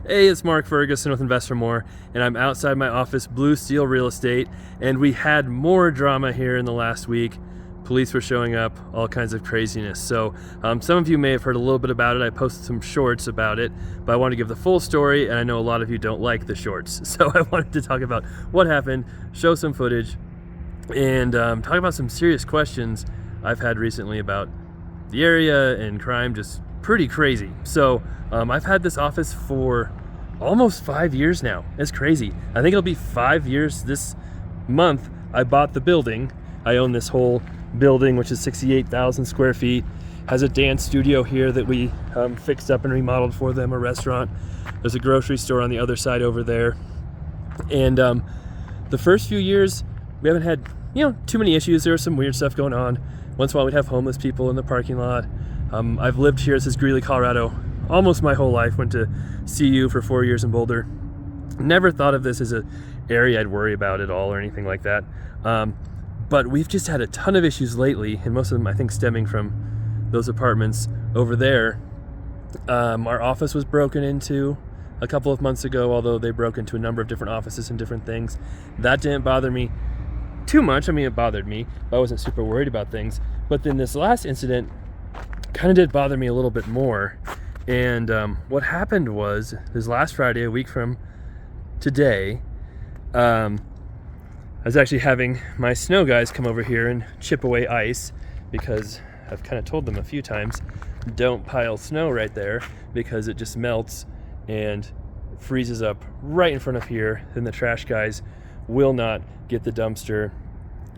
Hey, it's Mark Ferguson with Invest for More, and I'm outside my office, Blue Steel Real Estate, and we had more drama here in the last week. Police were showing up, all kinds of craziness. So some of you may have heard a little bit about it. I posted some shorts about it, but I want to give the full story, and I know a lot of you don't like the shorts. So I wanted to talk about what happened, show some footage, and talk about some serious questions I've had recently about the area and crime, just pretty crazy. So I've had this office for almost 5 years now. It's crazy. I think it'll be 5 years this month. I bought the building. I own this whole building, which is 68,000 square feet. Has a dance studio here that we fixed up and remodeled for them, a restaurant. There's a grocery store on the other side over there. And the first few years, we haven't had too many issues. There was some weird stuff going on. Once in a while, we'd have homeless people in the parking lot. I've lived here, this is Greeley, Colorado, almost my whole life. Went to CU for 4 years in Boulder. Never thought of this as an area I'd worry about at all or anything like that. But we've just had a ton of issues lately, and most of them I think stemming from those apartments over there. Our office was broken into a couple of months ago, although they broke into a number of different offices and different things. That didn't bother me too much. I mean, it bothered me, but I wasn't super worried about things. But then this last incident kind of did bother me a little bit more. And what happened was, this last Friday, a week from today, I was actually having my snow guys come over here and chip away ice, because I've kind of told them a few times, don't pile snow right there because it just melts and freezes up right in front of here. Then the trash guys will not get the dumpster,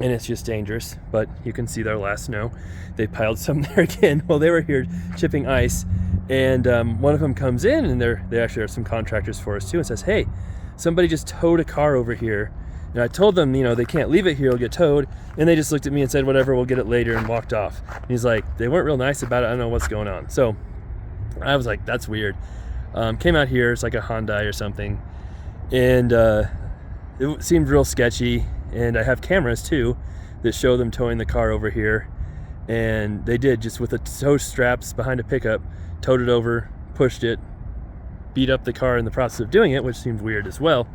and it's just dangerous. But you can see their last snow. They piled some there again while they were here chipping ice. And one of them comes in, and they actually are some contractors for us too, and says, hey, somebody just towed a car over here. And I told them, they can't leave it here, it'll get towed. And they just looked at me and said, whatever, we'll get it later, and walked off. And he's like, they weren't real nice about it. I don't know what's going on. So I was like, that's weird. Came out here, it's like a Hyundai or something. And it seemed real sketchy. And I have cameras too that show them towing the car over here. And they did, just with the tow straps behind a pickup, towed it over, pushed it, beat up the car in the process of doing it, which seemed weird as well.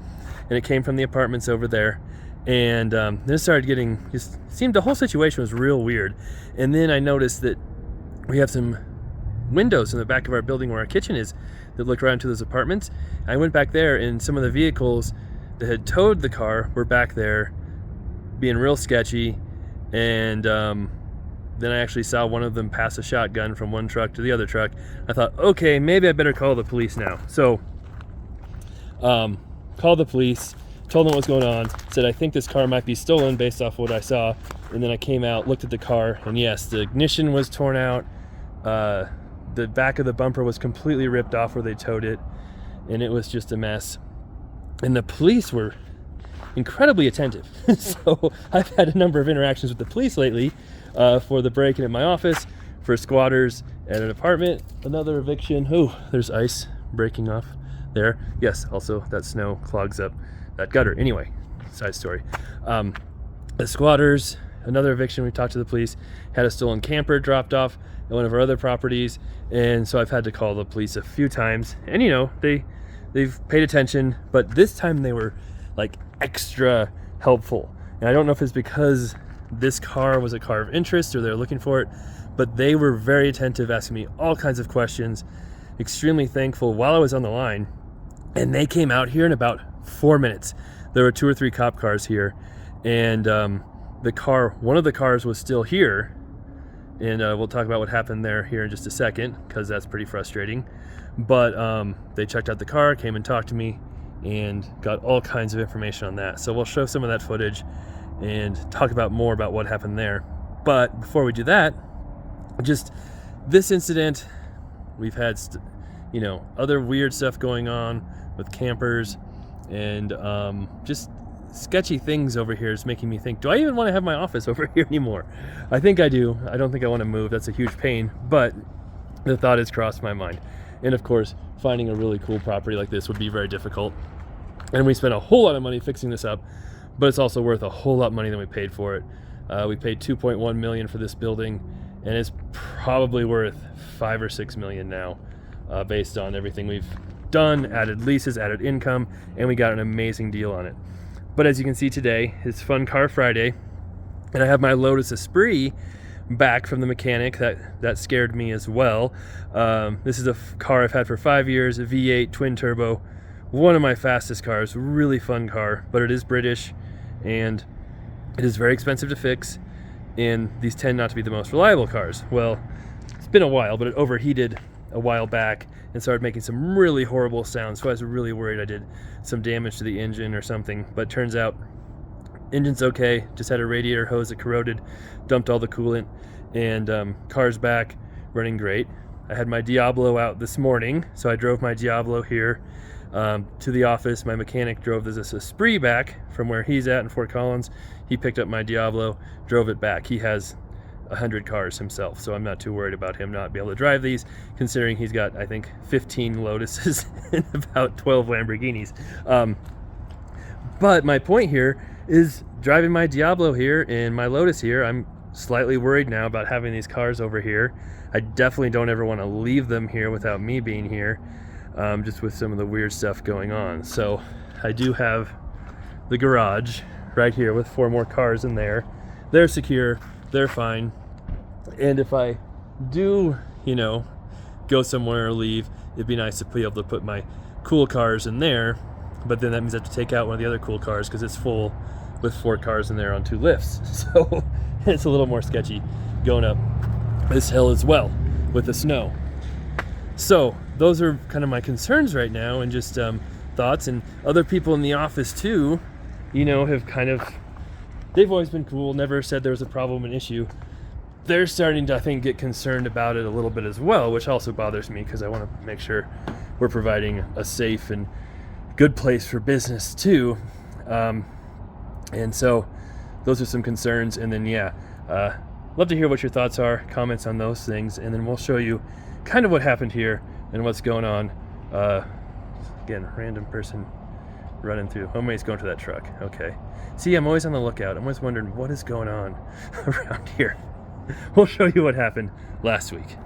And it came from the apartments over there. And then it started getting, just seemed the whole situation was real weird. And then I noticed that we have some windows in the back of our building where our kitchen is that look right into those apartments. I went back there, and some of the vehicles that had towed the car were back there being real sketchy. And then I actually saw one of them pass a shotgun from one truck to the other truck. I thought, okay, maybe I better call the police now. So called the police, told them what was going on, said I think this car might be stolen based off what I saw. And then I came out, looked at the car, and yes, the ignition was torn out. The back of the bumper was completely ripped off where they towed it, and it was just a mess. And the police were incredibly attentive. So I've had a number of interactions with the police lately, for the break-in at my office, for squatters at an apartment, another eviction. Oh, there's ice breaking off there. Yes, also that snow clogs up that gutter. Anyway, side story. The squatters, another eviction, we talked to the police, had a stolen camper dropped off at one of our other properties. And so I've had to call the police a few times, and they've paid attention, but this time they were like extra helpful. And I don't know if it's because this car was a car of interest or they're looking for it, but they were very attentive, asking me all kinds of questions. Extremely thankful while I was on the line. And they came out here in about 4 minutes. There were 2 or 3 cop cars here, and one of the cars was still here. And we'll talk about what happened there here in just a second, because that's pretty frustrating. But they checked out the car, came and talked to me, and got all kinds of information on that. So we'll show some of that footage and talk about more about what happened there. But before we do that, just this incident, we've had other weird stuff going on with campers, and just sketchy things over here is making me think, do I even want to have my office over here anymore? I think I do. I don't think I want to move. That's a huge pain, but the thought has crossed my mind. And of course, finding a really cool property like this would be very difficult. And we spent a whole lot of money fixing this up, but it's also worth a whole lot of money than we paid for it. We paid $2.1 million for this building, and it's probably worth $5 or $6 million now, based on everything we've done, added leases, added income, and we got an amazing deal on it. But as you can see today, it's Fun Car Friday, and I have my Lotus Esprit back from the mechanic. That scared me as well. This is a car I've had for 5 years, a V8 twin turbo, one of my fastest cars, really fun car, but it is British and it is very expensive to fix, and these tend not to be the most reliable cars. Well, it's been a while, but it overheated a while back and started making some really horrible sounds, so I was really worried I did some damage to the engine or something. But turns out engine's okay, just had a radiator hose that corroded, dumped all the coolant, and car's back running great. I had my Diablo out this morning, so I drove my Diablo here to the office. My mechanic drove this Esprit back from where he's at in Fort Collins. He picked up my Diablo, drove it back. He has 100 cars himself, so I'm not too worried about him not being able to drive these, considering he's got, I think, 15 Lotuses and about 12 Lamborghinis. But my point here is, driving my Diablo here and my Lotus here, I'm slightly worried now about having these cars over here. I definitely don't ever want to leave them here without me being here, just with some of the weird stuff going on. So I do have the garage right here with 4 more cars in there. They're secure, they're fine. And if I do, you know, go somewhere or leave, it'd be nice to be able to put my cool cars in there, but then that means I have to take out one of the other cool cars because it's full with 4 cars in there on 2 lifts. So it's a little more sketchy going up this hill as well with the snow. So those are kind of my concerns right now, and just thoughts. And other people in the office too, you know, have kind of, they've always been cool, never said there was a problem, an issue. They're starting to, I think, get concerned about it a little bit as well, which also bothers me because I want to make sure we're providing a safe and good place for business too. And so those are some concerns. And then, yeah, love to hear what your thoughts are, comments on those things, and then we'll show you kind of what happened here and what's going on. Again, random person running through. Oh, he's going to that truck. Okay. See, I'm always on the lookout. I'm always wondering what is going on around here. We'll show you what happened last week.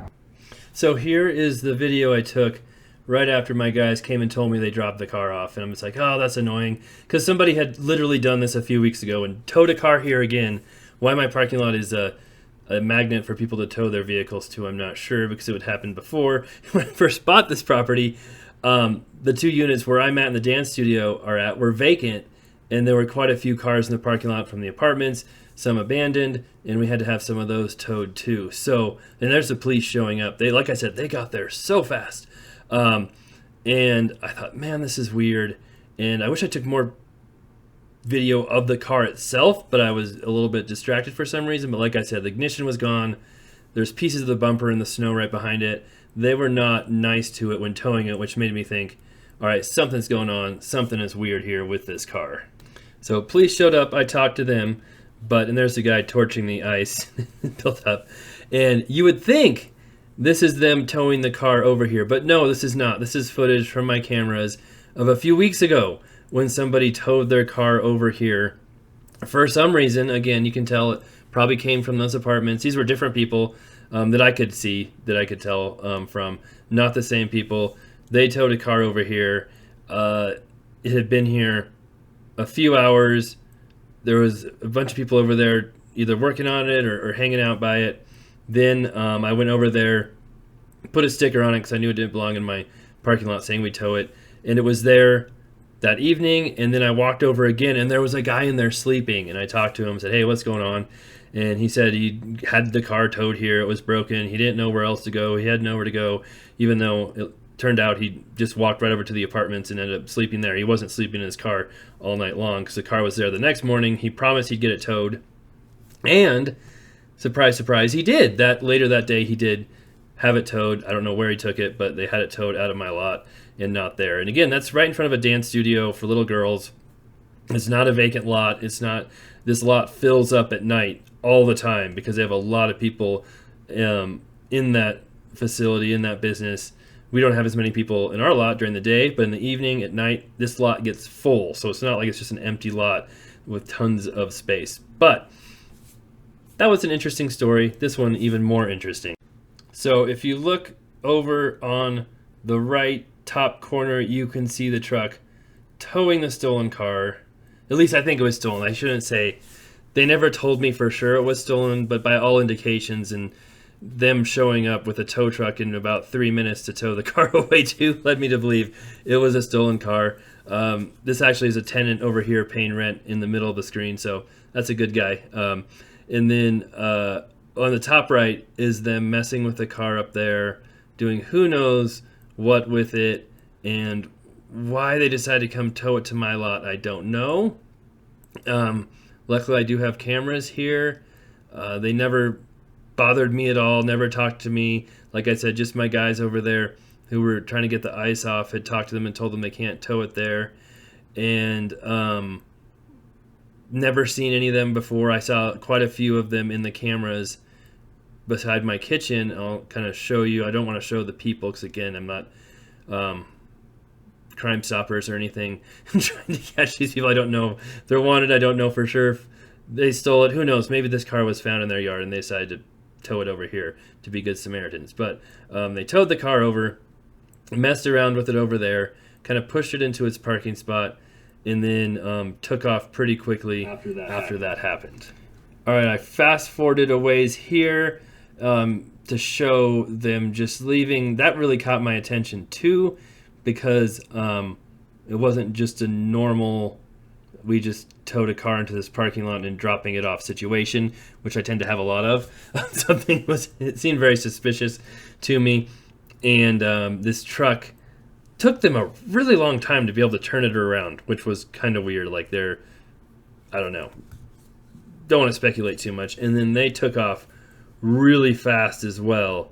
So here is the video I took right after my guys came and told me they dropped the car off. And I'm just like, oh, that's annoying. Because somebody had literally done this a few weeks ago and towed a car here again. Why my parking lot is a magnet for people to tow their vehicles to, I'm not sure, because it would happen before. When I first bought this property, the 2 units where I'm at and the dance studio are at were vacant, and there were quite a few cars in the parking lot from the apartments, some abandoned, and we had to have some of those towed too. So, and there's the police showing up. They, like I said, they got there so fast. And I thought, man, this is weird. And I wish I took more video of the car itself, but I was a little bit distracted for some reason. But like I said, the ignition was gone. There's pieces of the bumper in the snow right behind it. They were not nice to it when towing it, which made me think, all right, something's going on. Something is weird here with this car. So police showed up. I talked to them, and there's the guy torching the ice built up. And you would think this is them towing the car over here, but no, this is not. This is footage from my cameras of a few weeks ago when somebody towed their car over here. For some reason, again, you can tell it probably came from those apartments. These were different people that I could see, that I could tell from. Not the same people. They towed a car over here. It had been here a few hours. There was a bunch of people over there either working on it or hanging out by it. Then I went over there, put a sticker on it because I knew it didn't belong in my parking lot saying we tow it. And it was there that evening. And then I walked over again and there was a guy in there sleeping. And I talked to him and said, hey, what's going on? And he said he had the car towed here. It was broken. He didn't know where else to go. He had nowhere to go, even though it turned out he just walked right over to the apartments and ended up sleeping there. He wasn't sleeping in his car all night long because the car was there the next morning. He promised he'd get it towed. And surprise, surprise, he did. Later that day, he did have it towed. I don't know where he took it, but they had it towed out of my lot and not there. And again, that's right in front of a dance studio for little girls. It's not a vacant lot. It's not. This lot fills up at night all the time because they have a lot of people in that facility, in that business. We don't have as many people in our lot during the day, but in the evening, at night, this lot gets full. So it's not like it's just an empty lot with tons of space. But that was an interesting story. This one even more interesting. So if you look over on the right top corner, you can see the truck towing the stolen car. At least I think it was stolen. I shouldn't say. They never told me for sure it was stolen, but by all indications and them showing up with a tow truck in about 3 minutes to tow the car away too led me to believe it was a stolen car. This actually is a tenant over here paying rent in the middle of the screen, so that's a good guy. And then on the top right is them messing with the car up there, doing who knows what with it, and why they decided to come tow it to my lot, I don't know. Luckily, I do have cameras here. They never bothered me at all, never talked to me. Like I said, just my guys over there who were trying to get the ice off had talked to them and told them they can't tow it there. And never seen any of them before. I saw quite a few of them in the cameras beside my kitchen. I'll kind of show you. I don't want to show the people because, again, I'm not Crime Stoppers or anything. I'm trying to catch these people. I don't know if they're wanted. I don't know for sure if they stole it. Who knows? Maybe this car was found in their yard and they decided to tow it over here to be good Samaritans. But they towed the car over, messed around with it over there, kind of pushed it into its parking spot, and then took off pretty quickly after that happened. All right, I fast forwarded a ways here to show them just leaving. That really caught my attention too, because it wasn't just a normal, we just towed a car into this parking lot and dropping it off situation, which I tend to have a lot of. It seemed very suspicious to me. And this truck took them a really long time to be able to turn it around, which was kind of weird. Like I don't know. Don't want to speculate too much. And then they took off really fast as well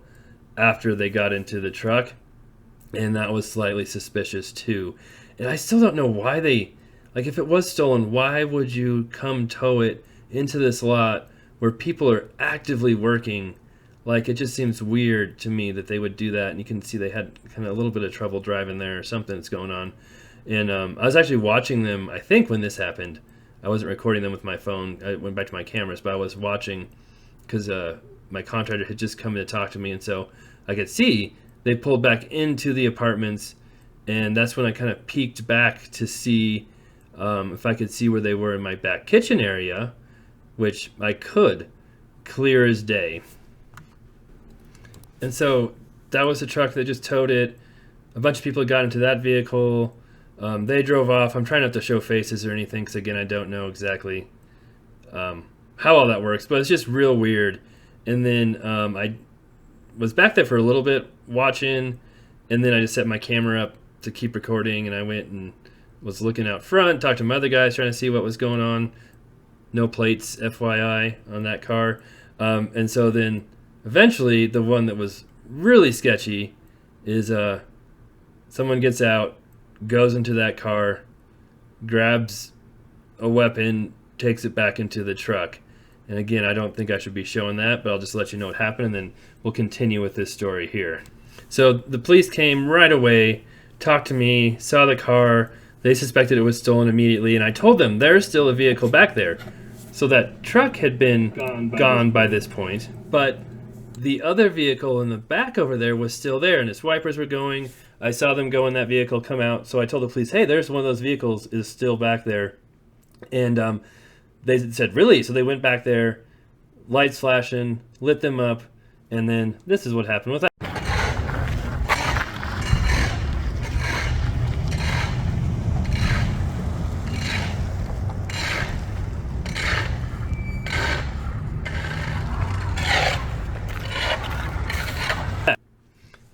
after they got into the truck. And that was slightly suspicious too. And I still don't know why if it was stolen, why would you come tow it into this lot where people are actively working? Like, it just seems weird to me that they would do that. And you can see they had kind of a little bit of trouble driving there or something that's going on. And I was actually watching them, I think, when this happened. I wasn't recording them with my phone. I went back to my cameras, but I was watching because my contractor had just come in to talk to me. And so I could see they pulled back into the apartments, and that's when I kind of peeked back to see if I could see where they were in my back kitchen area, which I could, clear as day. And so that was the truck that just towed it. A bunch of people got into that vehicle. They drove off. I'm trying not to show faces or anything because, again, I don't know exactly how all that works, but it's just real weird. And then I was back there for a little bit watching, and then I just set my camera up to keep recording, and I went and was looking out front, talked to my other guys trying to see what was going on. No plates, FYI, on that car. And so then eventually the one that was really sketchy is someone gets out, goes into that car, grabs a weapon, takes it back into the truck. And again, I don't think I should be showing that, but I'll just let you know what happened, and then we'll continue with this story here. So the police came right away, talked to me, saw the car. They suspected it was stolen immediately, and I told them there's still a vehicle back there. So that truck had been gone by this point, but the other vehicle in the back over there was still there, and its wipers were going. I saw them go in that vehicle, come out, so I told the police, hey, there's one of those vehicles is still back there. And they said, really? So they went back there, lights flashing, lit them up, and then this is what happened with that.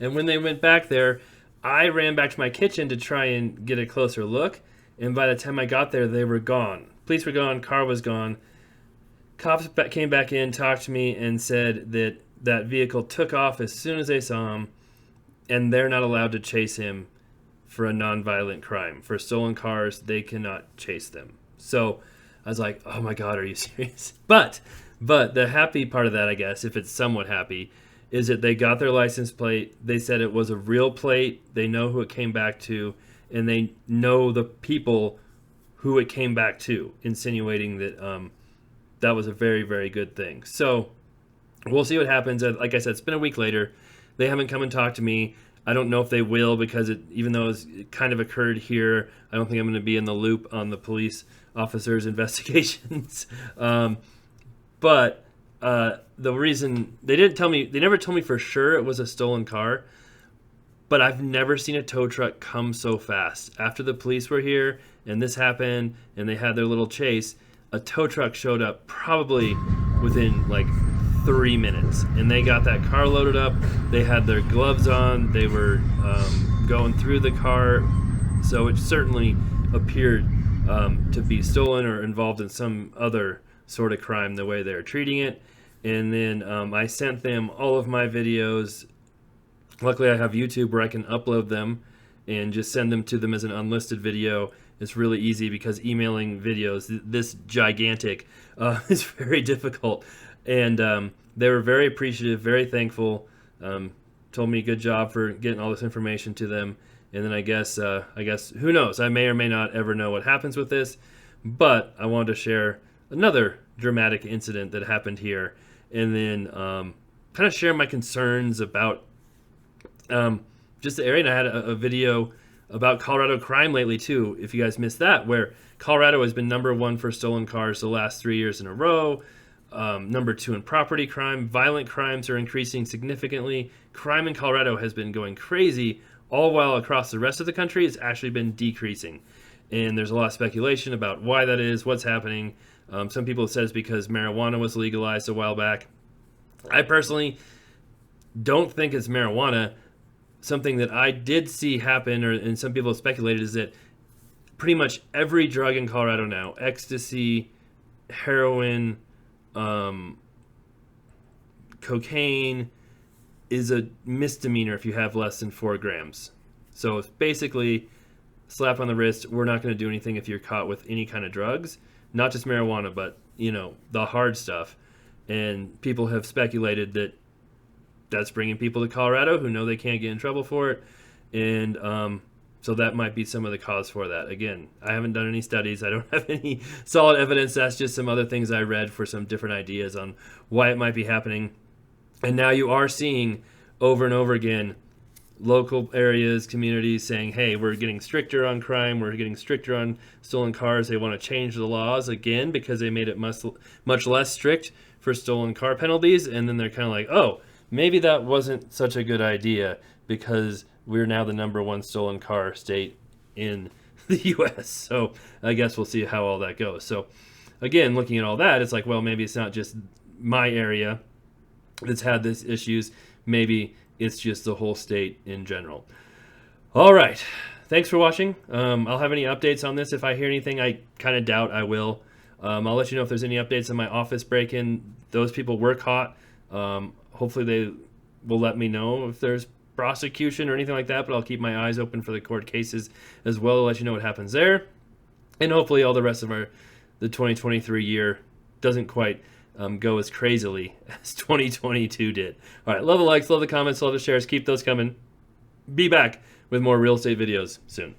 And when they went back there, I ran back to my kitchen to try and get a closer look. And by the time I got there, they were gone. Police were gone, car was gone. Cops came back in, talked to me, and said that that vehicle took off as soon as they saw him, and they're not allowed to chase him for a nonviolent crime. For stolen cars, they cannot chase them. So I was like, oh my God, are you serious? But the happy part of that, I guess, if it's somewhat happy, is that they got their license plate. They said it was a real plate. They know who it came back to, and they know the people who it came back to, insinuating that that was a very, very good thing. So we'll see what happens. Like I said, it's been a week later. They haven't come and talked to me. I don't know if they will, because even though it kind of occurred here, I don't think I'm going to be in the loop on the police officers' investigations. But the reason they never told me for sure it was a stolen car. But I've never seen a tow truck come so fast. After the police were here and this happened and they had their little chase, a tow truck showed up probably within like 3 minutes, and they got that car loaded up. They had their gloves on. They were going through the car, so it certainly appeared to be stolen or involved in some other sort of crime the way they're treating it. And then I sent them all of my videos. Luckily, I have YouTube where I can upload them and just send them to them as an unlisted video. It's really easy, because emailing videos this gigantic is very difficult. And they were very appreciative, very thankful. Told me good job for getting all this information to them. And then I guess who knows? I may or may not ever know what happens with this. But I wanted to share another dramatic incident that happened here, and then kind of share my concerns about just the area. And I had a video about Colorado crime lately too, if you guys missed that, where Colorado has been #1 for stolen cars the last 3 years in a row. #2 in property crime. Violent crimes are increasing significantly. Crime in Colorado has been going crazy, all while across the rest of the country it's actually been decreasing. And there's a lot of speculation about why that is, what's happening. Some people have said it's because marijuana was legalized a while back. I personally don't think it's marijuana. Something that I did see happen, and some people have speculated, is that pretty much every drug in Colorado now, ecstasy, heroin, cocaine, is a misdemeanor if you have less than 4 grams. So it's basically slap on the wrist. We're not going to do anything if you're caught with any kind of drugs, not just marijuana, but the hard stuff. And people have speculated that that's bringing people to Colorado who know they can't get in trouble for it. And so that might be some of the cause for that. Again, I haven't done any studies. I don't have any solid evidence. That's just some other things I read for some different ideas on why it might be happening. And now you are seeing over and over again local areas, communities saying, hey, we're getting stricter on crime. We're getting stricter on stolen cars. They want to change the laws again because they made it much less strict for stolen car penalties. And then they're kind of like, oh, maybe that wasn't such a good idea, because we're now the #1 stolen car state in the U.S. So I guess we'll see how all that goes. So again, looking at all that, it's like, well, maybe it's not just my area that's had these issues. Maybe it's just the whole state in general. All right. Thanks for watching. I'll have any updates on this. If I hear anything, I kind of doubt I will. I'll let you know if there's any updates on my office break-in. Those people were caught. Hopefully they will let me know if there's prosecution or anything like that, but I'll keep my eyes open for the court cases as well. I'll let you know what happens there. And hopefully all the rest of the 2023 year doesn't quite go as crazily as 2022 did. All right, love the likes, love the comments, love the shares. Keep those coming. Be back with more real estate videos soon.